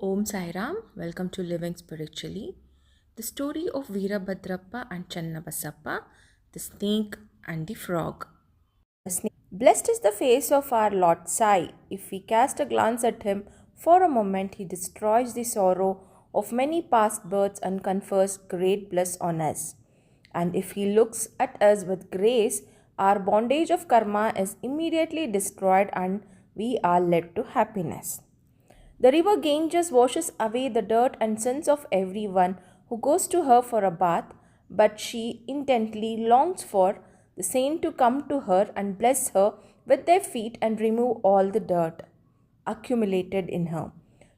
Om Sai Ram, welcome to Living Spiritually. The story of Veerabhadrappa and Channabasappa, the snake and the frog. Blessed is the face of our Lord Sai. If we cast a glance at him for a moment, he destroys the sorrow of many past births and confers great bliss on us. And if he looks at us with grace, our bondage of karma is immediately destroyed and we are led to happiness. The river Ganges washes away the dirt and sins of everyone who goes to her for a bath, but she intently longs for the saint to come to her and bless her with their feet and remove all the dirt accumulated in her.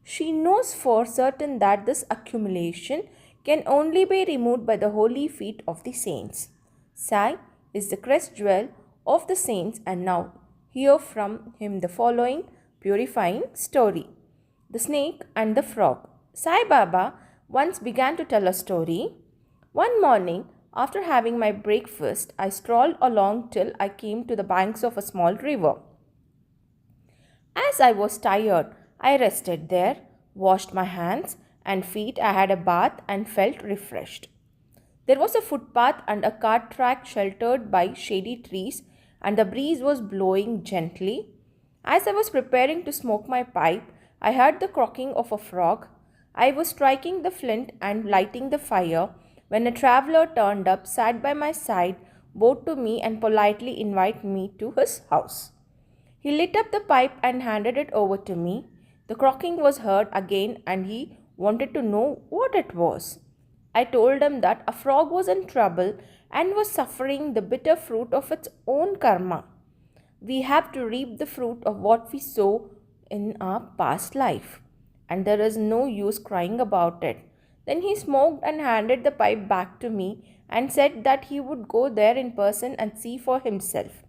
She knows for certain that this accumulation can only be removed by the holy feet of the saints. Sai is the crest jewel of the saints, and now hear from him the following purifying story. The Snake and the Frog. Sai Baba once began to tell a story. One morning, after having my breakfast, I strolled along till I came to the banks of a small river. As I was tired, I rested there, washed my hands and feet. I had a bath and felt refreshed. There was a footpath and a cart track sheltered by shady trees, and the breeze was blowing gently. As I was preparing to smoke my pipe, I heard the croaking of a frog. I was striking the flint and lighting the fire when a traveler turned up, sat by my side, bowed to me, and politely invited me to his house. He lit up the pipe and handed it over to me. The croaking was heard again, and he wanted to know what it was. I told him that a frog was in trouble and was suffering the bitter fruit of its own karma. We have to reap the fruit of what we sow in our past life, and there is no use crying about it. Then he smoked and handed the pipe back to me and said that he would go there in person and see for himself.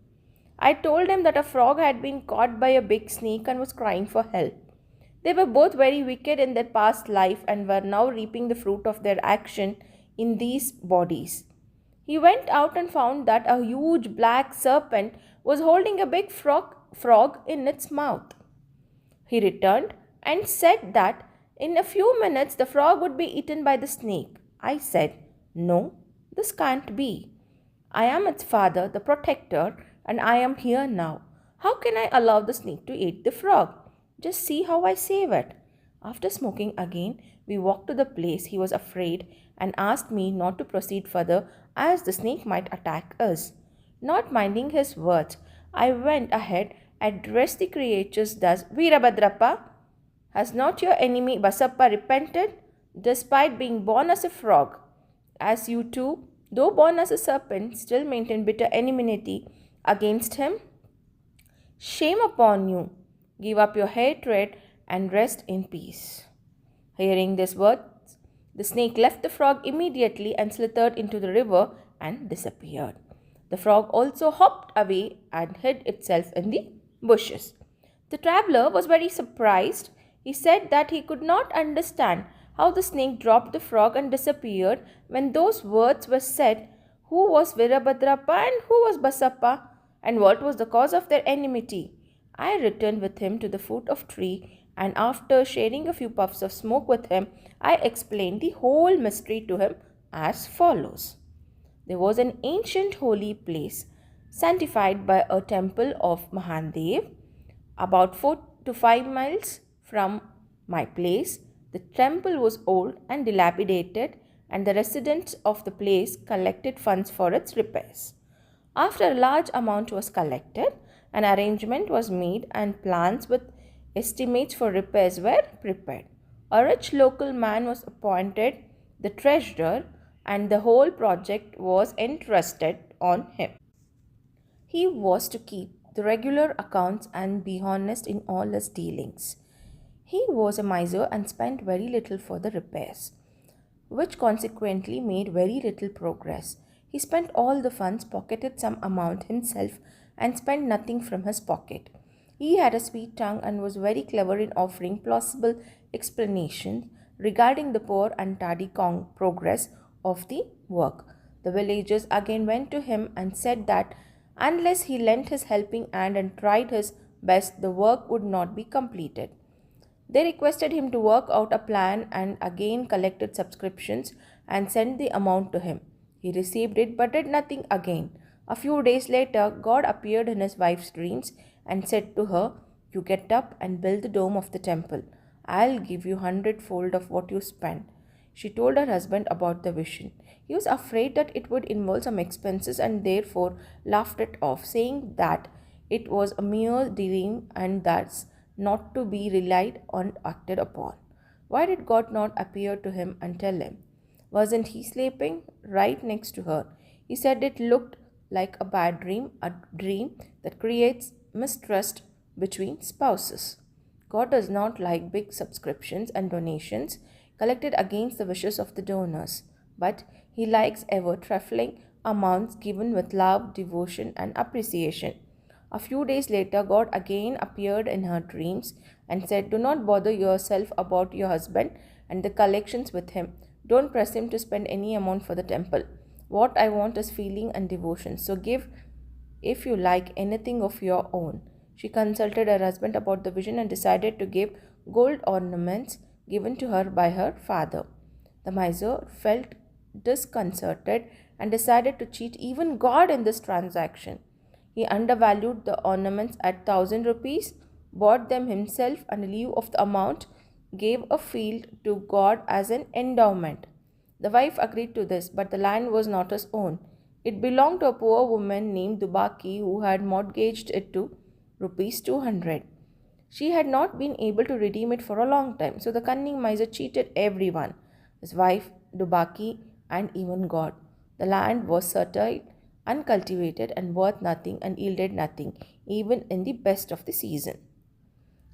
I told him that a frog had been caught by a big snake and was crying for help. They were both very wicked in their past life and were now reaping the fruit of their action in these bodies. He went out and found that a huge black serpent was holding a big frog in its mouth. He returned and said that in a few minutes the frog would be eaten by the snake. I said, "No, this can't be. I am its father, the protector, and I am here now. How can I allow the snake to eat the frog? Just see how I save it." After smoking again, we walked to the place. He was afraid and asked me not to proceed further as the snake might attack us. Not minding his words, I went ahead, addressed the creatures thus: "Veerabhadrappa, has not your enemy Basappa repented, despite being born as a frog? As you too, though born as a serpent, still maintain bitter enmity against him? Shame upon you! Give up your hatred and rest in peace." Hearing these words, the snake left the frog immediately and slithered into the river and disappeared. The frog also hopped away and hid itself in the bushes. The traveler was very surprised. He said that he could not understand how the snake dropped the frog and disappeared when those words were said. Who was Virabhadrappa and who was Basappa, and what was the cause of their enmity? I returned with him to the foot of tree, and after sharing a few puffs of smoke with him, I explained the whole mystery to him as follows. There was an ancient holy place, sanctified by a temple of Mahadev, about 4 to 5 miles from my place. The temple was old and dilapidated, and the residents of the place collected funds for its repairs. After a large amount was collected, an arrangement was made and plans with estimates for repairs were prepared. A rich local man was appointed the treasurer, and the whole project was entrusted on him. He was to keep the regular accounts and be honest in all his dealings. He was a miser and spent very little for the repairs, which consequently made very little progress. He spent all the funds, pocketed some amount himself, and spent nothing from his pocket. He had a sweet tongue and was very clever in offering plausible explanations regarding the poor and tardy progress of the work. The villagers again went to him and said that unless he lent his helping hand and tried his best, the work would not be completed. They requested him to work out a plan and again collected subscriptions and sent the amount to him. He received it but did nothing again. A few days later, God appeared in his wife's dreams and said to her, "You get up and build the dome of the temple. I'll give you hundredfold of what you spent." She told her husband about the vision. He was afraid that it would involve some expenses and therefore laughed it off, saying that it was a mere dream and thus not to be relied on or acted upon. Why did God not appear to him and tell him? Wasn't he sleeping right next to her? He said it looked like a bad dream, a dream that creates mistrust between spouses. God does not like big subscriptions and donations collected against the wishes of the donors, but he likes ever trifling amounts given with love, devotion, and appreciation. A few days later, God again appeared in her dreams and said, "Do not bother yourself about your husband and the collections with him. Don't press him to spend any amount for the temple. What I want is feeling and devotion. So give, if you like, anything of your own." She consulted her husband about the vision and decided to give gold ornaments given to her by her father. The miser felt disconcerted and decided to cheat even God in this transaction. He undervalued the ornaments at 1,000 rupees, bought them himself, and in lieu of the amount, gave a field to God as an endowment. The wife agreed to this, but the land was not his own. It belonged to a poor woman named Dubaki who had mortgaged it to rupees 200. She had not been able to redeem it for a long time, so the cunning miser cheated everyone, his wife, Dubaki, and even God. The land was fertile, uncultivated, and worth nothing, and yielded nothing, even in the best of the season.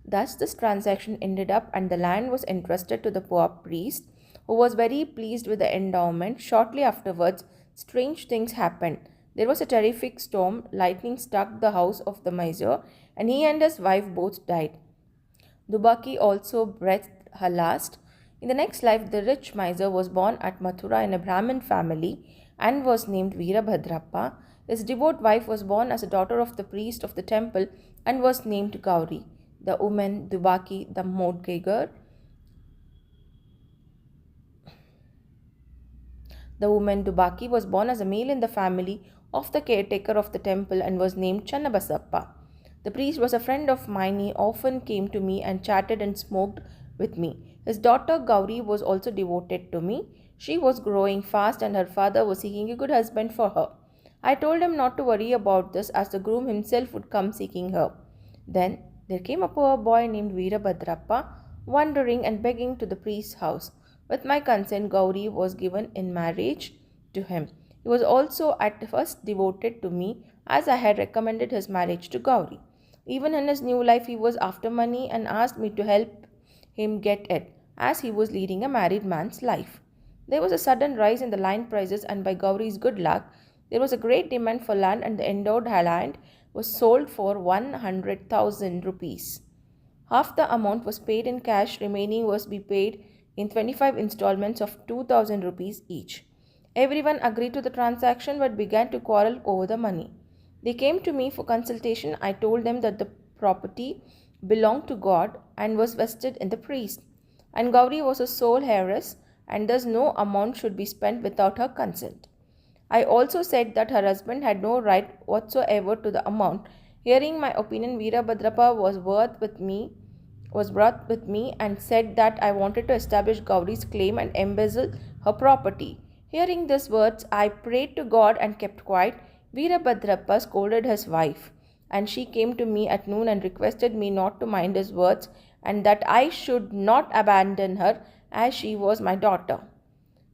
Thus, this transaction ended up, and the land was entrusted to the poor priest, who was very pleased with the endowment. Shortly afterwards, strange things happened. There was a terrific storm, lightning struck the house of the miser, and he and his wife both died. Dubaki also breathed her last. In the next life, the rich miser was born at Mathura in a Brahmin family and was named Veerabhadrappa. His devout wife was born as a daughter of the priest of the temple and was named Gauri. The woman Dubaki, the mortgager, The woman Dubaki was born as a male in the family of the caretaker of the temple and was named Channabasappa. The priest was a friend of mine. He often came to me and chatted and smoked with me. His daughter Gauri was also devoted to me. She was growing fast and her father was seeking a good husband for her. I told him not to worry about this as the groom himself would come seeking her. Then there came a poor boy named Veerabhadrappa, wandering and begging to the priest's house. With my consent, Gauri was given in marriage to him. He was also at first devoted to me as I had recommended his marriage to Gauri. Even in his new life, he was after money and asked me to help him get it, as he was leading a married man's life. There was a sudden rise in the land prices, and by Gauri's good luck, there was a great demand for land, and the endowed land was sold for 100,000 rupees. Half the amount was paid in cash, remaining was to be paid in 25 installments of 2,000 rupees each. Everyone agreed to the transaction but began to quarrel over the money. They came to me for consultation. I told them that the property belonged to God and was vested in the priest, and Gauri was a sole heiress, and thus no amount should be spent without her consent. I also said that her husband had no right whatsoever to the amount. Hearing my opinion, Veerabhadrappa was brought with me and said that I wanted to establish Gauri's claim and embezzle her property. Hearing these words, I prayed to God and kept quiet. Veerabhadrappa scolded his wife, and she came to me at noon and requested me not to mind his words and that I should not abandon her as she was my daughter.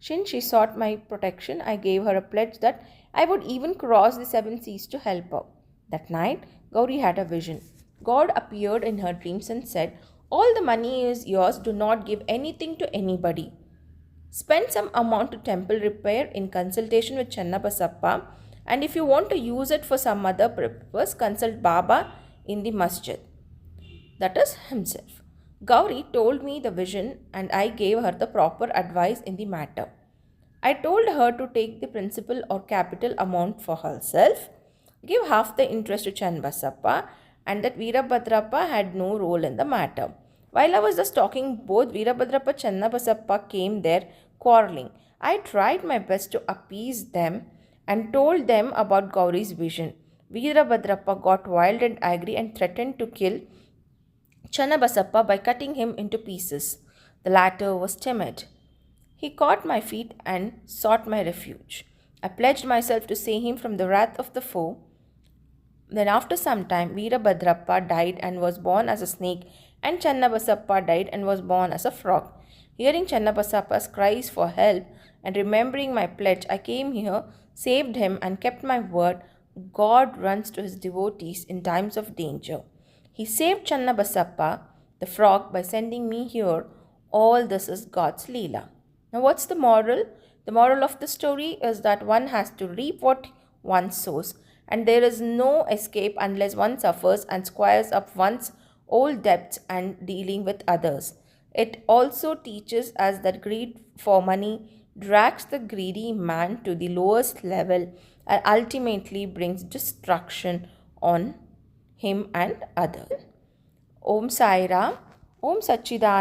Since she sought my protection, I gave her a pledge that I would even cross the 7 seas to help her. That night, Gauri had a vision. God appeared in her dreams and said, "All the money is yours. Do not give anything to anybody. Spend some amount to temple repair in consultation with Channabasappa, and if you want to use it for some other purpose, consult Baba in the masjid." That is himself. Gauri told me the vision and I gave her the proper advice in the matter. I told her to take the principal or capital amount for herself, give half the interest to Channabasappa, and that Veerabhadrappa had no role in the matter. While I was thus talking, both Veerabhadrappa and Channabasappa came there quarreling. I tried my best to appease them and told them about Gauri's vision. Veerabhadrappa got wild and angry and threatened to kill Channabasappa by cutting him into pieces. The latter was timid. He caught my feet and sought my refuge. I pledged myself to save him from the wrath of the foe. Then, after some time, Veerabhadrappa died and was born as a snake, and Channabasappa died and was born as a frog. Hearing Channabasappa's cries for help and remembering my pledge, I came here, saved him, and kept my word. God runs to his devotees in times of danger. He saved Channabasappa, the frog, by sending me here. All this is God's Leela. Now, what's the moral? The moral of the story is that one has to reap what one sows, and there is no escape unless one suffers and squares up one's old debts and dealing with others. It also teaches us that greed for money drags the greedy man to the lowest level and ultimately brings destruction on him and others. Om Sai Ram, Om Satchidananda.